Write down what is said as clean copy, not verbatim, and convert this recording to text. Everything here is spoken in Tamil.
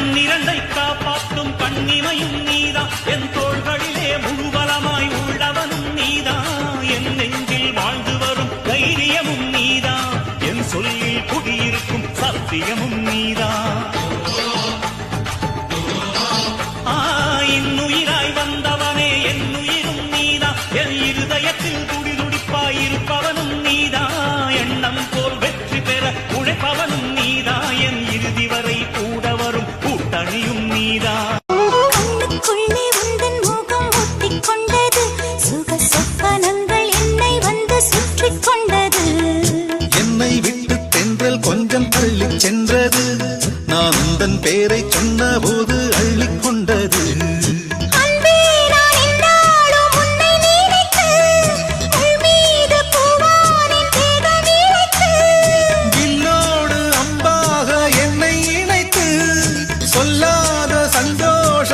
கண்ணிரண்டை காப்பாற்றும் கண்ணிமையும் நீதான் என் தோள்களிலே முழுபலமாய் உள்ளவனும் நீதான் என் நெஞ்சில் வாழ்ந்து வரும் தைரியமும் நீதான் என் சொல்லில் குடியிருக்கும் சத்தியமும் நீதான் இன்னுயிராய் வந்தவனே என் உயிரும் நீதான் என் இருதயத்தில் துடிதுடிப்பாயிருப்பவனும் நீதான் எண்ணம் போல் வெற்றி பெற உழைப்பவனும் நீதான் என் இறுதி வரை கூட வரும் கூட்டணியும் நீதான் கண்ணுக்குள்ளே உந்தன் முகம் ஒட்டிக் கொண்டது சுக சொப்பனங்கள் என்னை வந்து சுற்றிக் கொண்டது என்னை விட்டு தென்றல் கொஞ்சம் தள்ளிச் சென்றது நான் உந்தன் பேரை சொன்ன போது அள்ளிக் கொண்டது சொல்லாத சந்தோஷ